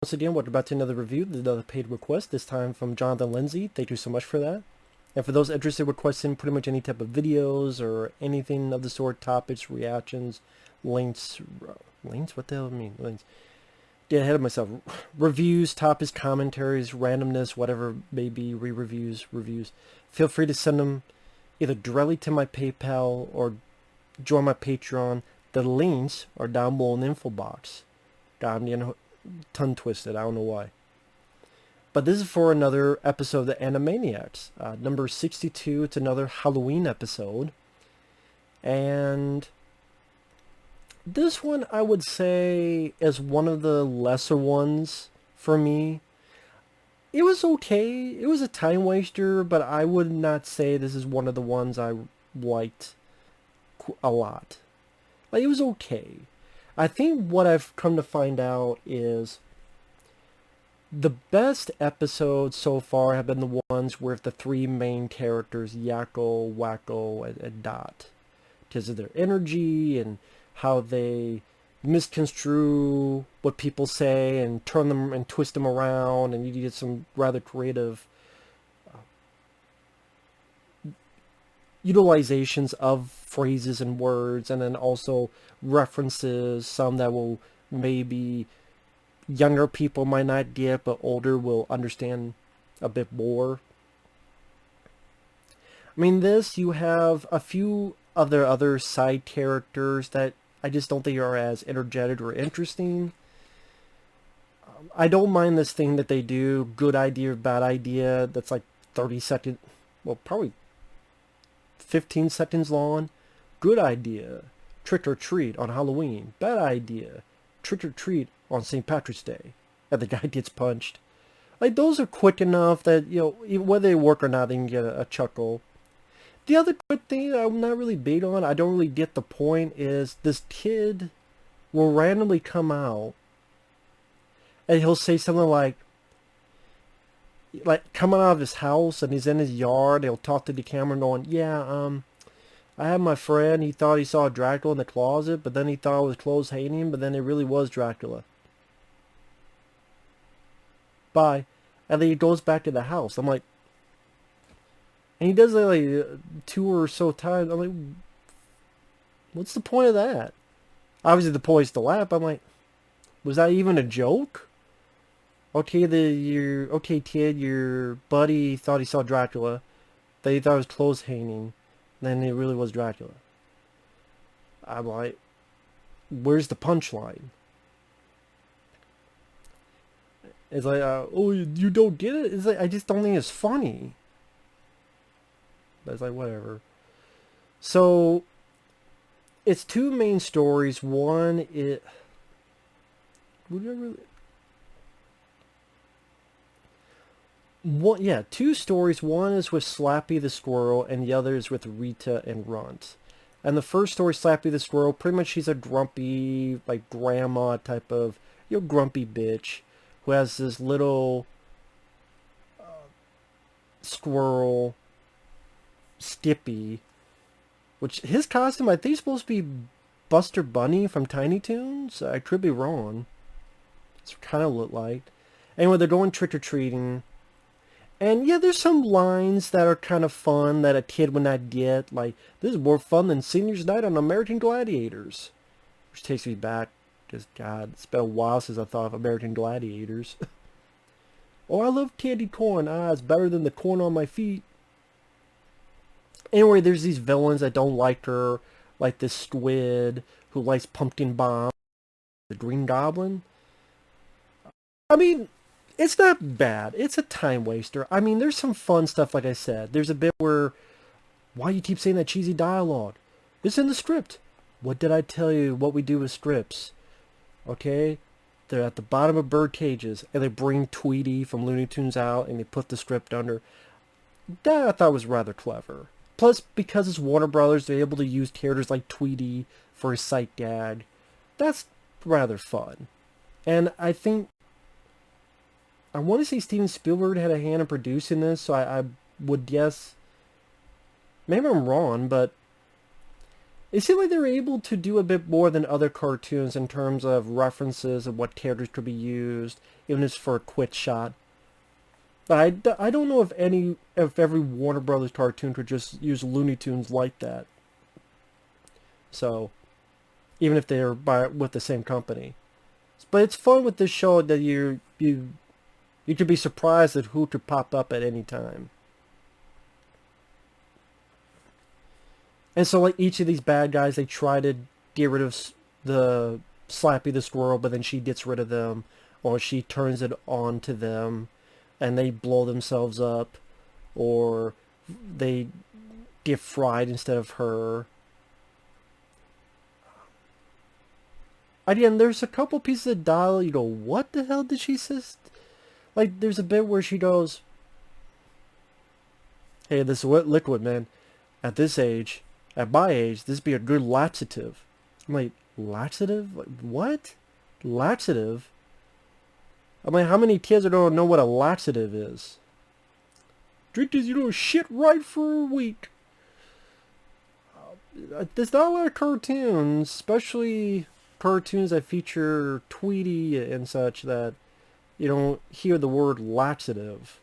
Once again, we're about to another review, another paid request, this time from Jonathan Lindsey. Thank you so much for that. And for those interested in requesting pretty much any type of videos or anything of the sort, topics, reactions, links, links? What the hell do I mean? Links. Get ahead of myself. Reviews, topics, commentaries, randomness, whatever may be, re-reviews, reviews. Feel free to send them either directly to my PayPal or join my Patreon. The links are down below in the info box. God, I'm getting tongue twisted. I don't know why. But this is for another episode of the Animaniacs. Number 62. It's another Halloween episode. And this one, I would say, is one of the lesser ones for me. It was okay. It was a time waster, but I would not say this is one of the ones I liked a lot. Like, it was okay. I think what I've come to find out is the best episodes so far have been the ones where the three main characters, Yakko, Wacko, and Dot, because of their energy and how they misconstrue what people say and turn them and twist them around, and you get some rather creative utilizations of phrases and words, and then also references, some that will maybe younger people might not get, but older will understand a bit more. I mean, this, you have a few other side characters that I just don't think are as energetic or interesting. I don't mind this thing that they do, good idea, bad idea, that's like 30 seconds, well, probably 15 seconds long. Good idea, trick or treat on Halloween. Bad idea, trick or treat on St. Patrick's Day. And the guy gets punched. Like, those are quick enough that, you know, whether they work or not, they can get a chuckle. The other quick thing that I'm not really big on, I don't really get the point, is this kid will randomly come out and he'll say something like coming out of his house, and he's in his yard, he'll talk to the camera going, yeah, I had my friend, he thought he saw Dracula in the closet, but then he thought it was clothes hanging, but then it really was Dracula. Bye. And then he goes back to the house. I'm like, and he does it like 2 or so times. I'm like, what's the point of that? Obviously the point is to laugh. I'm like, was that even a joke? Okay, okay, kid, your buddy thought he saw Dracula. Then he thought it was clothes hanging. Then it really was Dracula. I'm like, where's the punchline? It's like, oh, you don't get it? It's like, I just don't think it's funny. But it's like, whatever. So, it's two main stories. One, two stories. One is with Slappy the Squirrel, and the other is with Rita and Runt. And the first story, Slappy the Squirrel, pretty much she's a grumpy, like, grandma type of, grumpy bitch who has this little squirrel, Skippy, which his costume, I think, is supposed to be Buster Bunny from Tiny Toons. I could be wrong. It's kind of looked like. Anyway, they're going trick-or-treating. And yeah, there's some lines that are kind of fun that a kid would not get. Like, this is more fun than Senior's Night on American Gladiators. Which takes me back, because, God, it's been a while since I thought of American Gladiators. Oh, I love candy corn. It's better than the corn on my feet. Anyway, there's these villains that don't like her. Like this squid who likes pumpkin bomb. The Green Goblin. I mean, it's not bad. It's a time waster. I mean, there's some fun stuff, like I said. There's a bit where, why you keep saying that cheesy dialogue? It's in the script. What did I tell you what we do with scripts? Okay? They're at the bottom of bird cages, and they bring Tweety from Looney Tunes out, and they put the script under. That I thought was rather clever. Plus, because it's Warner Brothers, they're able to use characters like Tweety for a sight gag. That's rather fun. And I think, I want to say Steven Spielberg had a hand in producing this, so I would guess, maybe I'm wrong, but it seemed like they were able to do a bit more than other cartoons in terms of references of what characters could be used, even just for a quick shot. But I don't know if every Warner Brothers cartoon could just use Looney Tunes like that. So, even if they're with the same company. But it's fun with this show that you could be surprised at who could pop up at any time. And so, like, each of these bad guys, they try to get rid of the Slappy the squirrel, but then she gets rid of them, or she turns it on to them, and they blow themselves up, or they get fried instead of her. Again, there's a couple pieces of dialogue, you go, what the hell did she say? Like, there's a bit where she goes, hey, this liquid, man, at this age, at my age, this be a good laxative. I'm like, laxative? Like, what? Laxative? I'm like, how many kids don't know what a laxative is? Drink this, shit right for a week. There's not a lot of cartoons, especially cartoons that feature Tweety and such, that you don't hear the word laxative.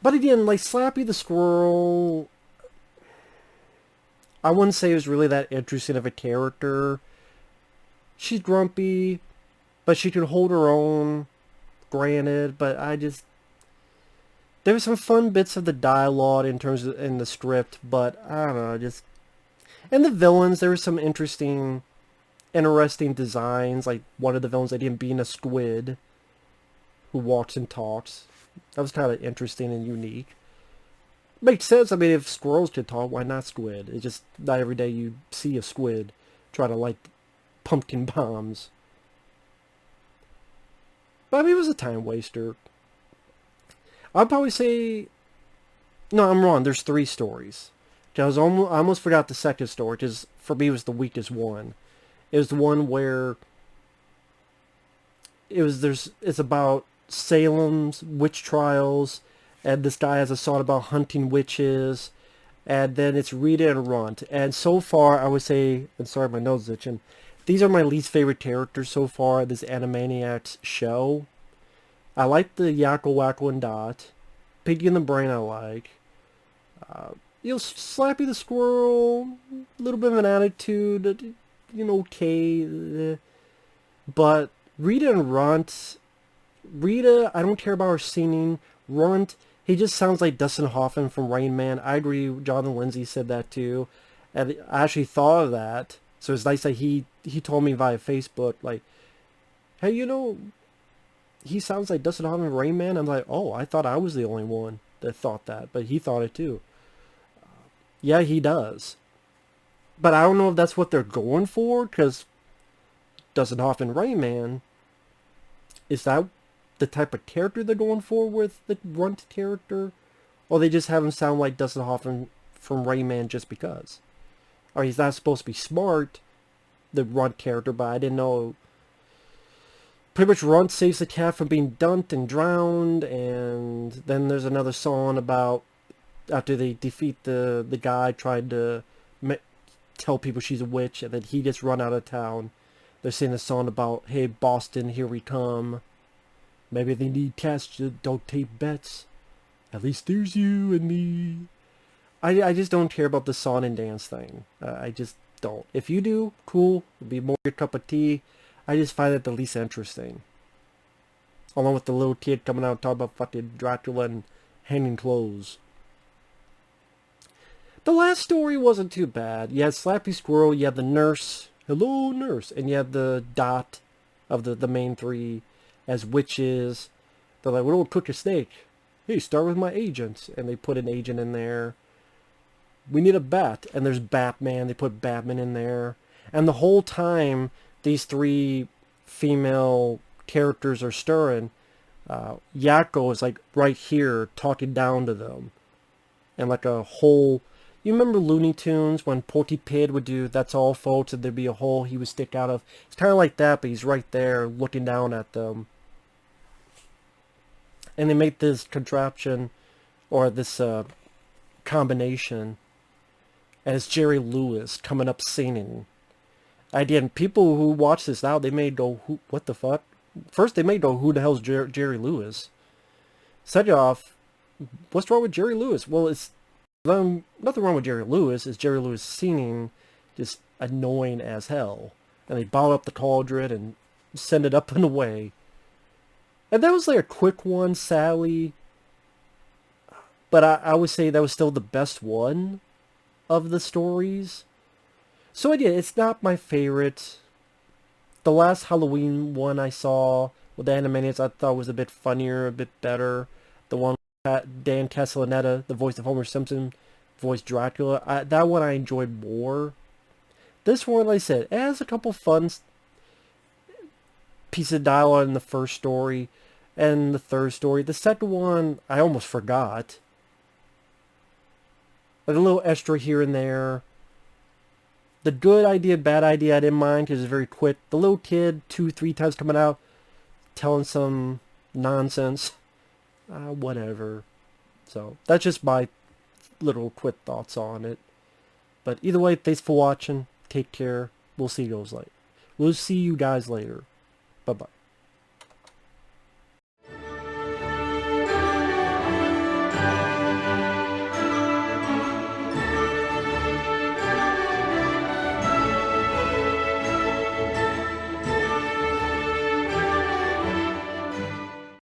But again, like Slappy the squirrel, I wouldn't say it was really that interesting of a character. She's grumpy, but she can hold her own, granted, but there were some fun bits of the dialogue in the script, but I don't know, and the villains, there were some interesting designs, like one of the villains, again, being a squid who walks and talks. That was kind of interesting and unique. Makes sense. I mean, if squirrels could talk, why not squid? It's just not every day you see a squid try to light pumpkin bombs. But I mean, it was a time waster. I'd probably say... No, I'm wrong. There's 3 stories. I almost forgot the second story, because for me it was the weakest one. It was the one where it's about Salem's witch trials, and this guy has a song about hunting witches, and then it's Rita and Runt. And so far, I would say, and sorry, my nose is itching, these are my least favorite characters so far in this Animaniacs show. I like the Yakko, Wacko, and Dot. Piggy and the Brain I like. Slappy the squirrel, a little bit of an attitude, okay. But Rita and Runt, Rita, I don't care about her singing. Runt, he just sounds like Dustin Hoffman from Rain Man. I agree, Jonathan Lindsey said that too. And I actually thought of that. So it's nice that he told me via Facebook, like, hey, he sounds like Dustin Hoffman from Rain Man. I'm like, oh, I thought I was the only one that thought that. But he thought it too. Yeah, he does. But I don't know if that's what they're going for, because Dustin Hoffman Rain Man, is that the type of character they're going for with the Runt character? Or they just have him sound like Dustin Hoffman from Rain Man just because? Or he's not supposed to be smart, the Runt character, but I didn't know. Pretty much Runt saves the cat from being dumped and drowned, and then there's another song about after they defeat the guy trying to tell people she's a witch, and then he gets run out of town. They're singing a song about, hey, Boston, here we come. Maybe they need cats to don't take bets. At least there's you and me. I just don't care about the song and dance thing. I just don't. If you do, cool. It'll be more your cup of tea. I just find it the least interesting. Along with the little kid coming out talking about fucking Dracula and hanging clothes. The last story wasn't too bad. You had Slappy Squirrel, you had the nurse, hello nurse, and you had the Dot of the main 3 as witches. They're like, we don't cook a steak. Hey, start with my agent. And they put an agent in there. We need a bat. And there's Batman. They put Batman in there. And the whole time these 3 female characters are stirring, Yakko is like right here talking down to them. And like a whole... You remember Looney Tunes when Porky Pig would do "That's all, folks," and there'd be a hole he would stick out of? It's kind of like that, but he's right there looking down at them. And they make this contraption, or this combination. And it's Jerry Lewis coming up singing. Again, people who watch this now, they may go, what the fuck? First, they may go, who the hell's Jerry Lewis? Second off, what's wrong with Jerry Lewis? Well, it's nothing wrong with Jerry Lewis. It's Jerry Lewis singing just annoying as hell. And they bottle up the cauldron and send it up and away. And that was like a quick one, Sally. But I would say that was still the best one of the stories. So again, it's not my favorite. The last Halloween one I saw with the Animaniacs, I thought was a bit funnier, a bit better. The one with Dan Castellaneta, the voice of Homer Simpson, voiced Dracula. That one I enjoyed more. This one, like I said, it has a couple fun pieces of dialogue in the first story and the third story. The second one, I almost forgot. Like a little extra here and there. The good idea, bad idea I didn't mind because it's very quick. The little kid, 2-3 times coming out, telling some nonsense. Whatever. So, that's just my little quick thoughts on it. But either way, thanks for watching. Take care. We'll see you guys later. Bye-bye.